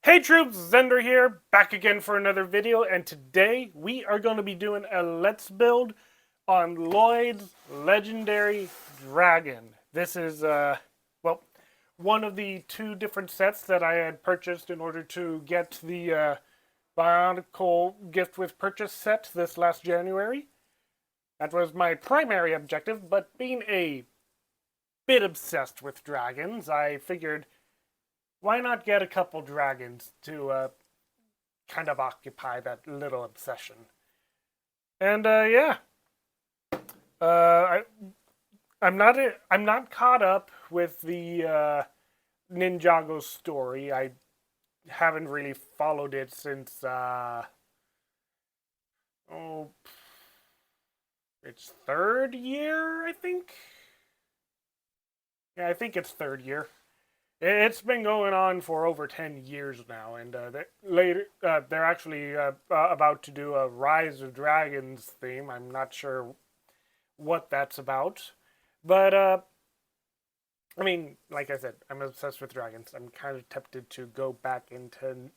Hey troops, Zender here, back again for another video, and today we are going to be doing a Let's Build on Lloyd's Legendary Dragon. This is, well, one of the two different sets that I had purchased in order to get the Bionicle Gift with Purchase set this last January. That was my primary objective, but being a bit obsessed with dragons, I figured, why not get a couple dragons to kind of occupy that little obsession? And yeah, I'm not caught up with the Ninjago story. I haven't really followed it since its third year, I think. Yeah, I think it's third year. It's been going on for over 10 years now, and they're actually about to do a Rise of Dragons theme. I'm not sure what that's about, but I mean, like I said, I'm obsessed with dragons. I'm kind of tempted to go back into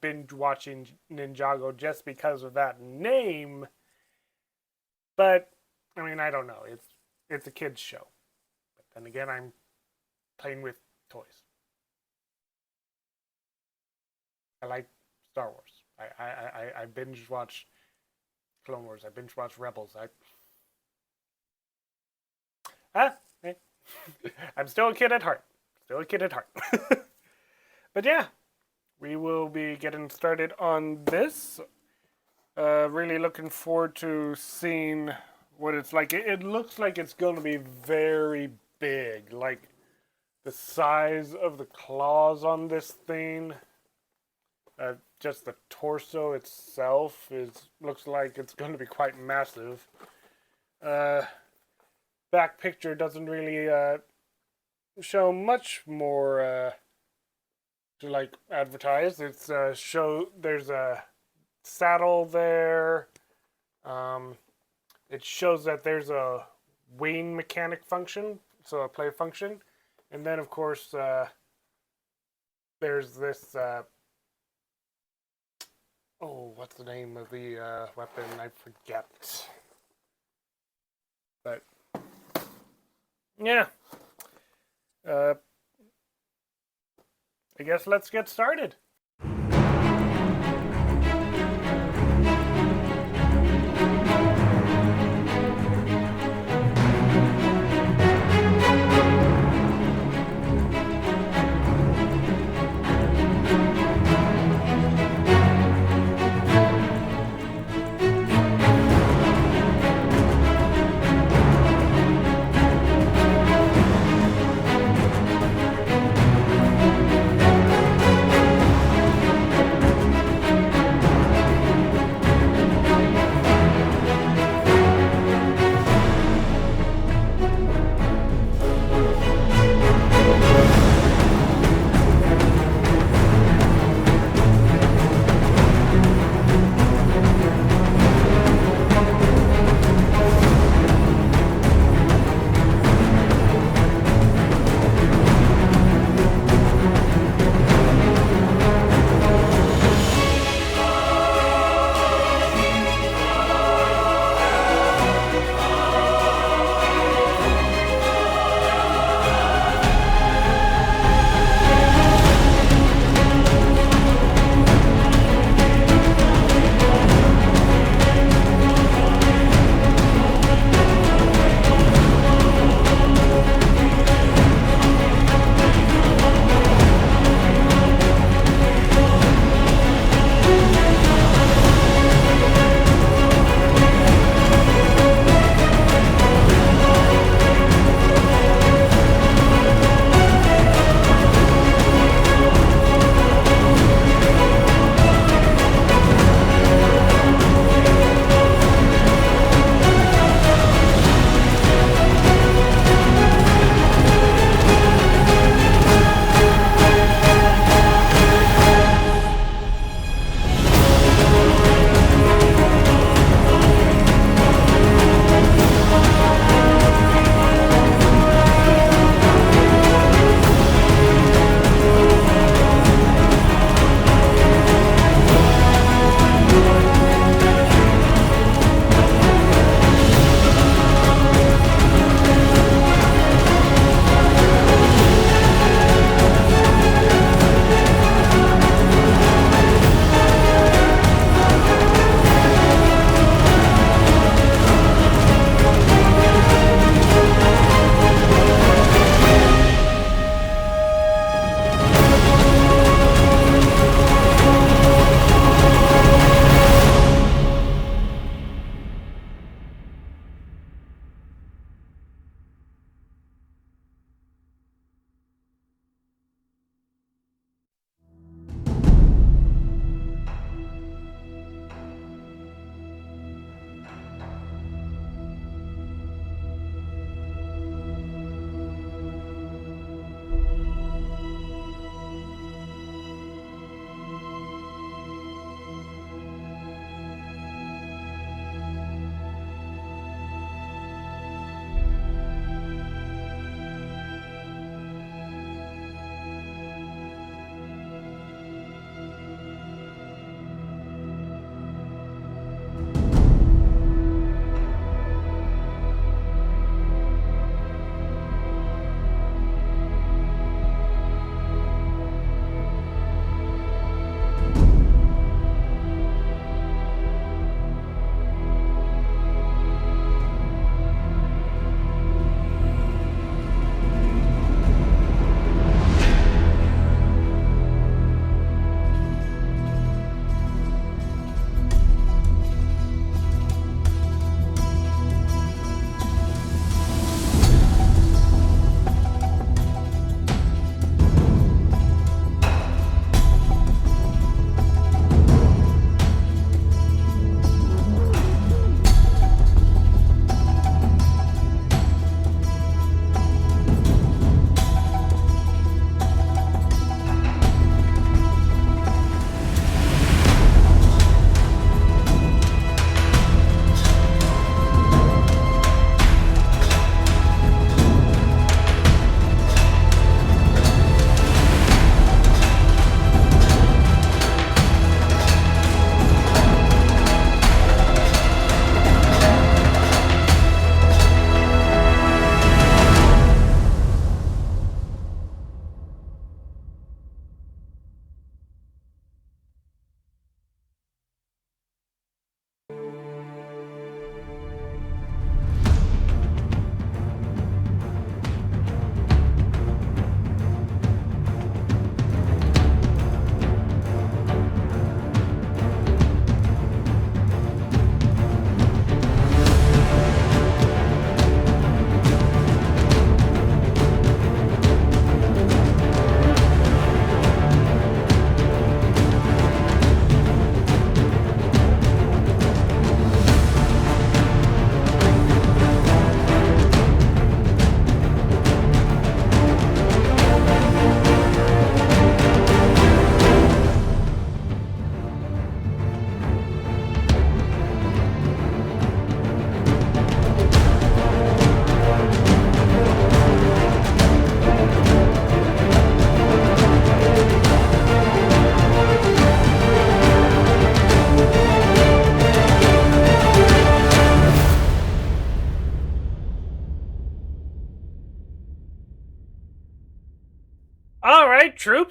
binge watching Ninjago just because of that name, but I mean, I don't know. It's a kids show, but then again, I'm playing with toys. I like Star Wars. I binge watch Clone Wars. I binge watch Rebels. Hey. I'm still a kid at heart. But yeah, we will be getting started on this. Really looking forward to seeing what it's like. It looks like it's going to be very big. Like, the size of the claws on this thing, just the torso itself looks like it's going to be quite massive. Back picture doesn't really show much more to like advertise. It's there's a saddle there. It shows that there's a wing mechanic function, so a play function. And then, of course, there's this, what's the name of the weapon? I forget. But, yeah. I guess let's get started.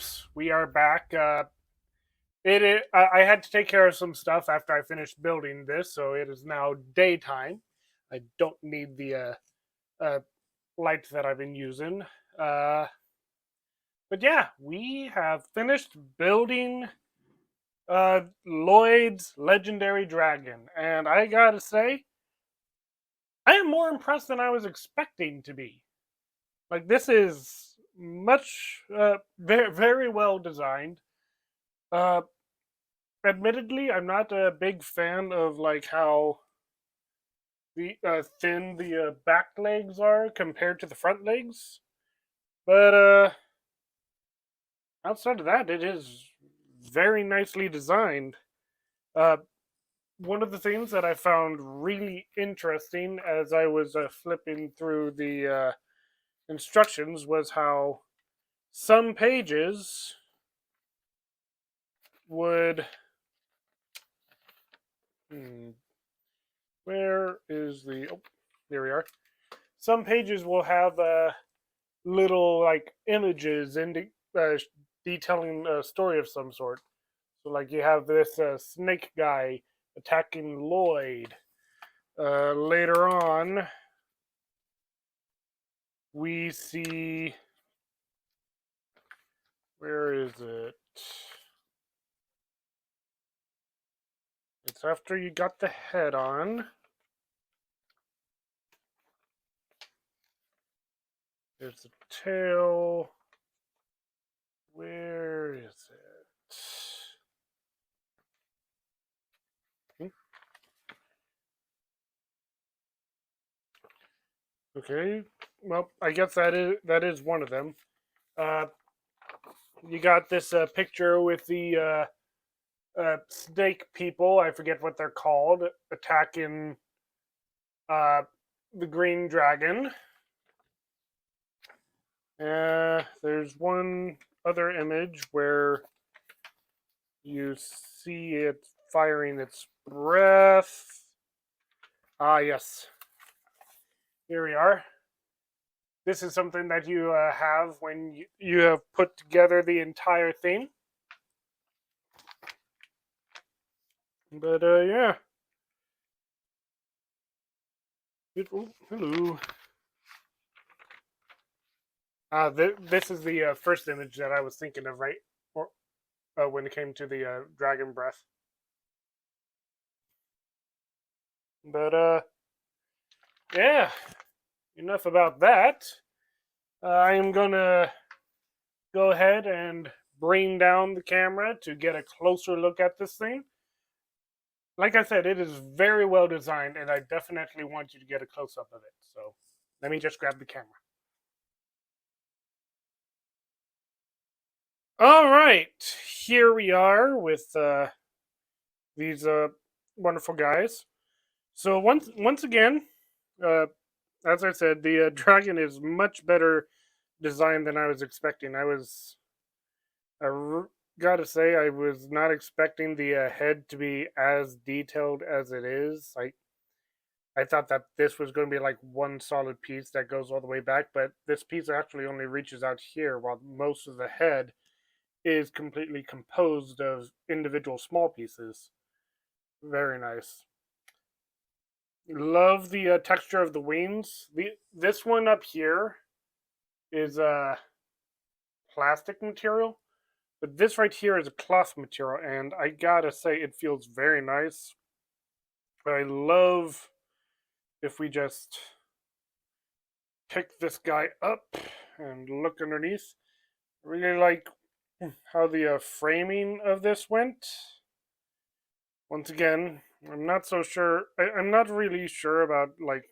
troops, we are back. I had to take care of some stuff after I finished building this, so it is now daytime. I don't need the uh, light that I've been using. Uh, but yeah, we have finished building Lloyd's legendary dragon, and I gotta say, I am more impressed than I was expecting to be. Like this is much very well designed. Uh, Admittedly, I'm not a big fan of like how the thin the back legs are compared to the front legs, but outside of that, it is very nicely designed. Uh, One of the things that I found really interesting as I was flipping through the instructions was how some pages would. Where is the? Oh, there we are. Some pages will have little like images detailing a story of some sort. So like you have this snake guy attacking Lloyd. Later on, we see where is it? It's after you got the head on. There's the tail. Where is it? Okay. Well, I guess that is one of them. Uh, you got this picture with the snake people. I forget what they're called, attacking uh, the green dragon. There's one other image where you see it firing its breath. Ah, yes. Here we are. This is something that you have when you have put together the entire thing. But yeah. Oh, hello. This is the first image that I was thinking of, right? Or when it came to the dragon breath. But yeah. Enough about that. I am gonna go ahead and bring down the camera to get a closer look at this thing. Like I said, it is very well designed, and I definitely want you to get a close up of it. So let me just grab the camera. All right, here we are with these wonderful guys. So once again, uh, as I said, the dragon is much better designed than I was expecting. I gotta say, I was not expecting the head to be as detailed as it is. I thought that this was going to be like one solid piece that goes all the way back, but this piece actually only reaches out here, while most of the head is completely composed of individual small pieces. Very nice. Love the texture of the wings. This one up here is plastic material, but this right here is a cloth material, and I gotta say it feels very nice. I love if we just pick this guy up and look underneath. I really like how the framing of this went. Once again, I'm not so sure. I'm not really sure about like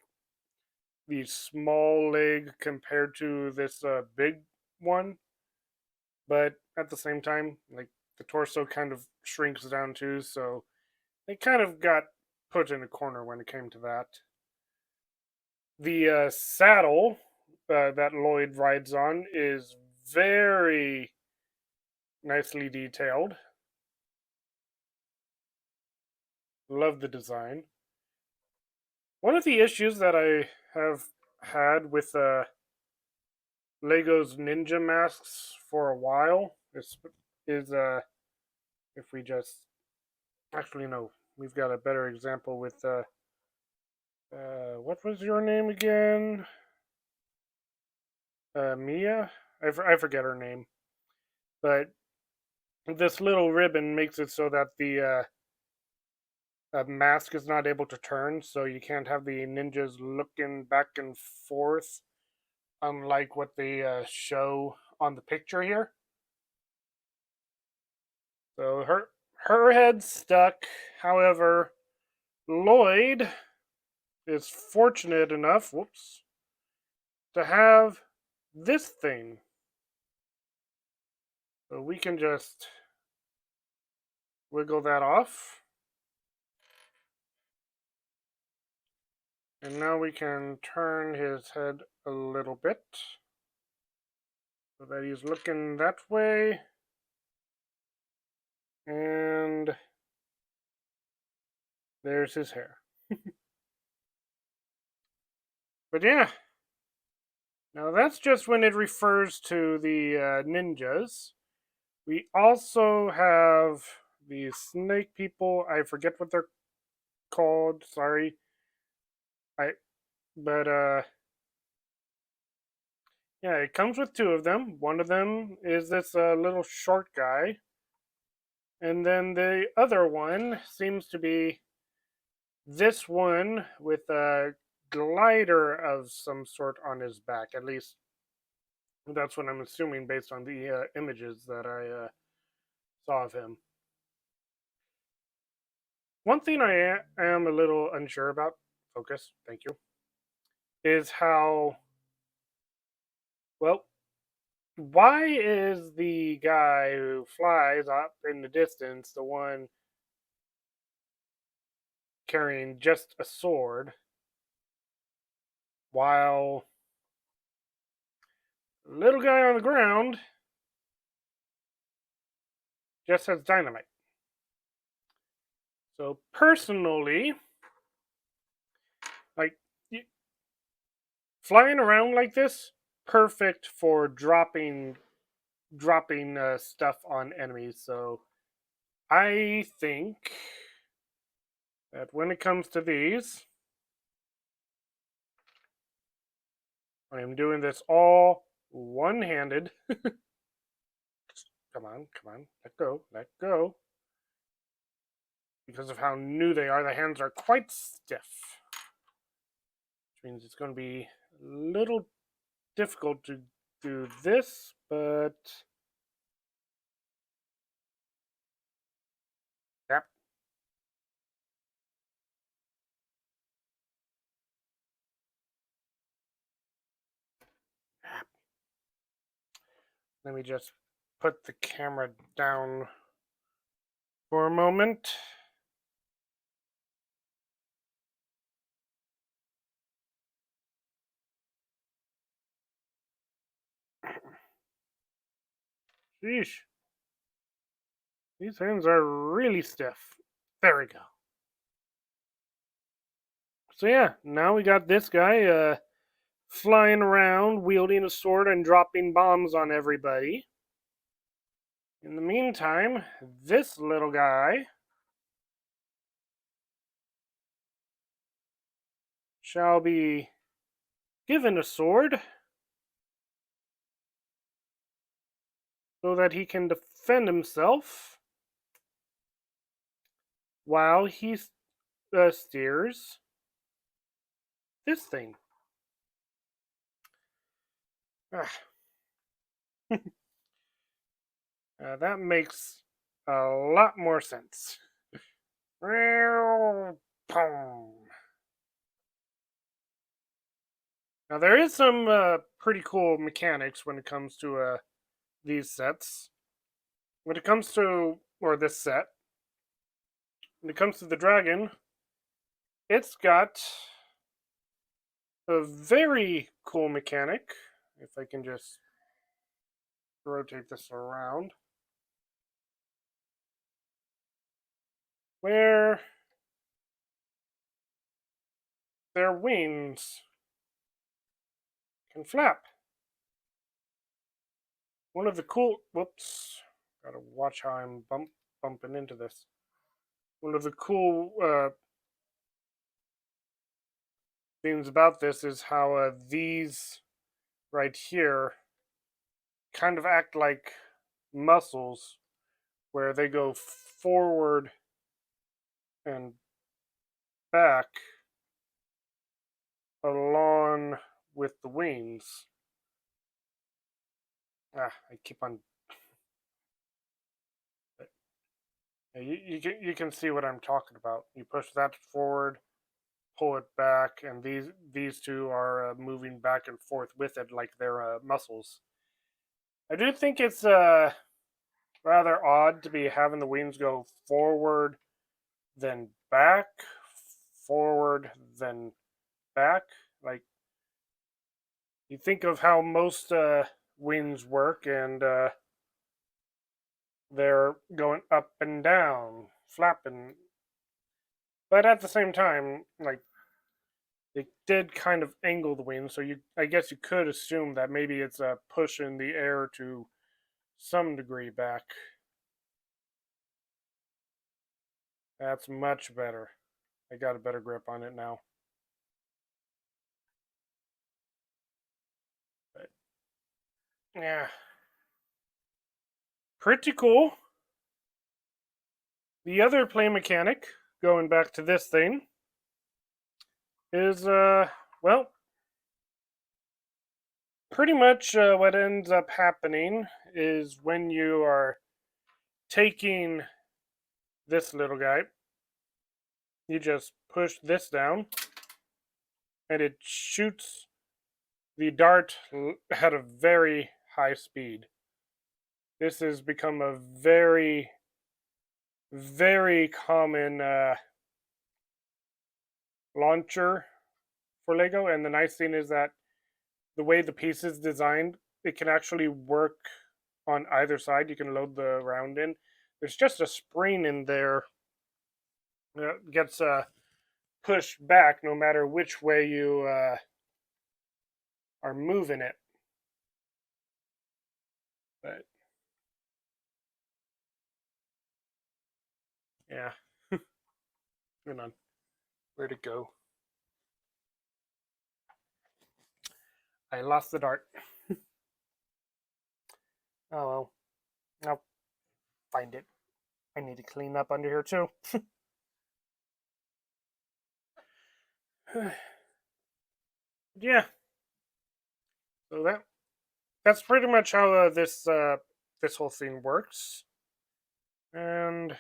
the small leg compared to this big one, but at the same time, like the torso kind of shrinks down too, so it kind of got put in a corner when it came to that. The saddle that Lloyd rides on is very nicely detailed. Love the design. One of the issues that I have had with Lego's ninja masks for a while This is if we just actually no, we've got a better example with what was your name again? Mia? I forget her name. But this little ribbon makes it so that the mask is not able to turn, so you can't have the ninjas looking back and forth, unlike what they show on the picture here. So her head's stuck. However, Lloyd is fortunate enough, whoops, to have this thing. So we can just wiggle that off. And now we can turn his head a little bit so that he's looking that way. And there's his hair. But yeah, now that's just when it refers to the ninjas. We also have the snake people. I forget what they're called. Sorry. I but yeah, it comes with two of them. One of them is this little short guy, and then the other one seems to be this one with a glider of some sort on his back. At least that's what I'm assuming based on the images that I saw of him. One thing I am a little unsure about, focus, thank you, is how, well, why is the guy who flies up in the distance the one carrying just a sword, while the little guy on the ground just has dynamite? So personally, like flying around like this, perfect for dropping stuff on enemies. So I think that when it comes to these, I am doing this all one-handed. Come on, come on, let go, let go. Because of how new they are, the hands are quite stiff. Which means it's going to be a little difficult to do this, but yep. Let me just put the camera down for a moment. Sheesh. These hands are really stiff. There we go. So yeah, now we got this guy flying around, wielding a sword and dropping bombs on everybody. In the meantime, this little guy shall be given a sword so that he can defend himself while he steers this thing. That makes a lot more sense. Now there is some pretty cool mechanics when it comes to these sets. When it comes to, or this set, when it comes to the dragon, it's got a very cool mechanic. If I can just rotate this around, where their wings can flap. one of the cool, whoops, gotta watch how I'm bumping into this. One of the cool things about this is how these right here kind of act like muscles where they go forward and back along with the wings. I keep on. You can see what I'm talking about. You push that forward, pull it back, and these two are moving back and forth with it like they're muscles. I do think it's rather odd to be having the wings go forward, then back, forward, then back. Like you think of how most wings work, and they're going up and down, flapping. But at the same time, like they did kind of angle the wings, so I guess you could assume that maybe it's a push in the air to some degree back. That's much better. I got a better grip on it now. But, yeah, pretty cool. The other play mechanic, going back to this thing, is well, pretty much what ends up happening is when you are taking this little guy, you just push this down and it shoots the dart at a very high speed. This has become a very, very common launcher for Lego. And the nice thing is that the way the piece is designed, it can actually work on either side. You can load the round in. There's just a spring in there that gets pushed back no matter which way you are moving it. But yeah, hold on. Where'd it go? I lost the dart. Oh well. I'll find it. I need to clean up under here too. Yeah. So that's pretty much how this whole thing works. And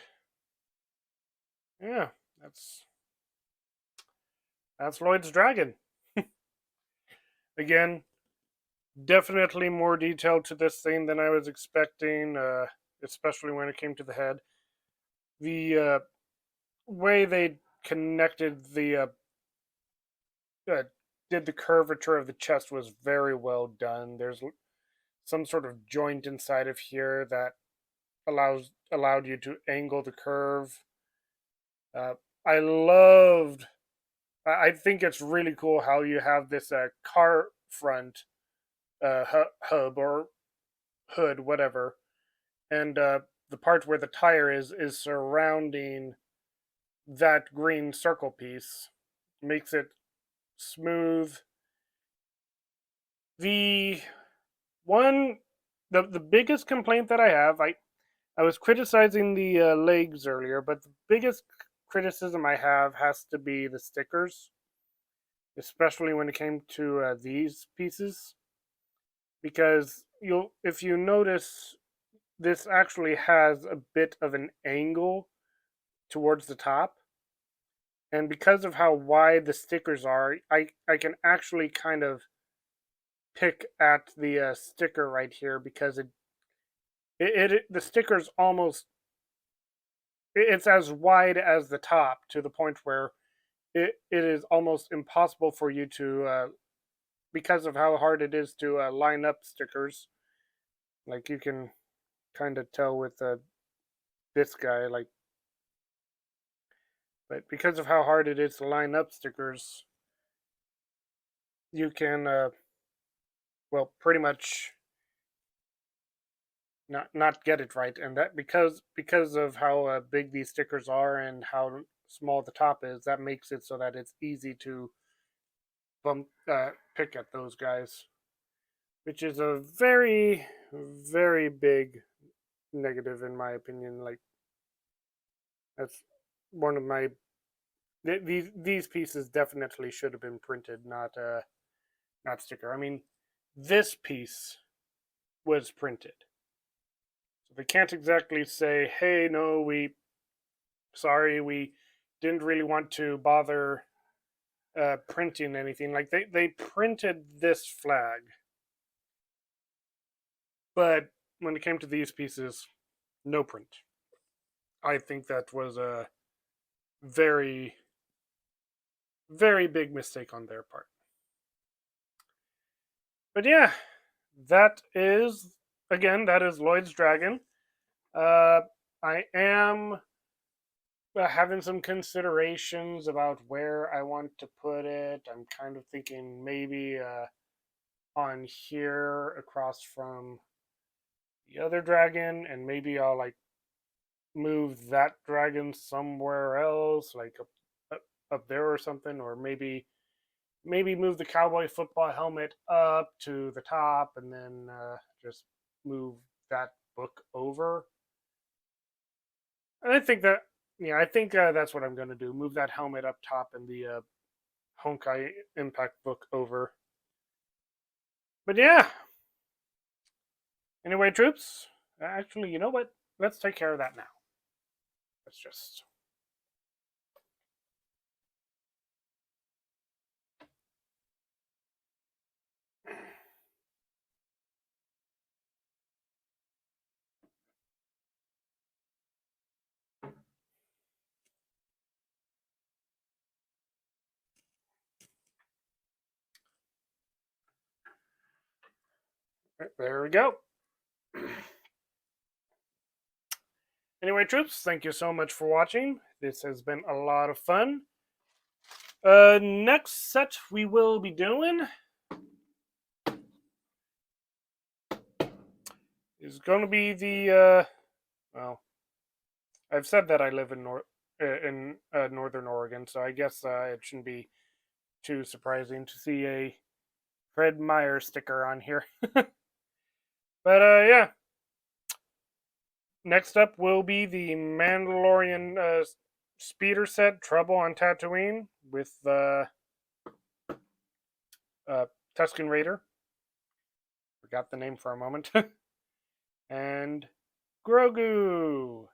yeah, that's Lloyd's dragon. Again, definitely more detail to this thing than I was expecting, especially when it came to the head. The way they connected uh, did the curvature of the chest was very well done. There's some sort of joint inside of here that allowed you to angle the curve. Uh, I loved. I think it's really cool how you have this car front hub or hood, whatever, and the part where the tire is surrounding that green circle piece, makes it smooth. The one, the biggest complaint that I have, I was criticizing the legs earlier, but the biggest criticism I have has to be the stickers, especially when it came to these pieces, because if you notice, this actually has a bit of an angle towards the top, and because of how wide the stickers are, I can actually kind of pick at the sticker right here because the sticker's almost, it's as wide as the top to the point where it is almost impossible for you to because of how hard it is to line up stickers. Like you can kind of tell with this guy, like, but because of how hard it is to line up stickers, you can well, pretty much not get it right, and that because of how big these stickers are and how small the top is, that makes it so that it's easy to pick at those guys, which is a very big negative in my opinion. Like that's one of my these pieces definitely should have been printed, not sticker. I mean, this piece was printed, so they can't exactly say, "Hey, no, we didn't really want to bother printing anything." Like they printed this flag, but when it came to these pieces, no print. I think that was a very very big mistake on their part. But yeah, that is Lloyd's Dragon. Uh, I am having some considerations about where I want to put it. I'm kind of thinking maybe on here across from the other dragon, and maybe I'll like move that dragon somewhere else, like up there or something, or maybe move the cowboy football helmet up to the top, and then just move that book over. And I think that I think that's what I'm going to do. Move that helmet up top and the Honkai Impact book over. But yeah. Anyway, troops. Actually, you know what? Let's take care of that now. Let's just. There we go. Anyway, troops, thank you so much for watching. This has been a lot of fun. Next set we will be doing is going to be the well, I've said that I live in Northern Oregon, so I guess it shouldn't be too surprising to see a Fred Meyer sticker on here. But yeah, next up will be the Mandalorian speeder set, Trouble on Tatooine, with Tusken Raider. Forgot the name for a moment. And Grogu.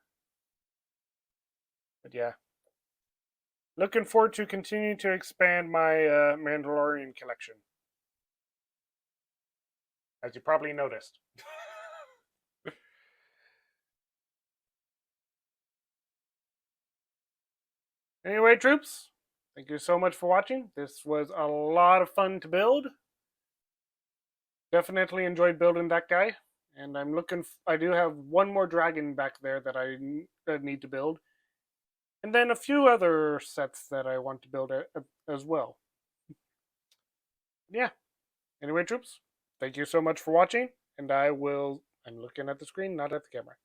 But yeah, looking forward to continuing to expand my Mandalorian collection, as you probably noticed. Anyway, troops, thank you so much for watching. This was a lot of fun to build. Definitely enjoyed building that guy. And I do have one more dragon back there that I need to build. And then a few other sets that I want to build as well. Yeah. Anyway, troops, thank you so much for watching. And I'm looking at the screen, not at the camera.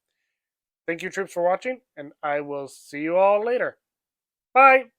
Thank you, troops, for watching. And I will see you all later. Bye.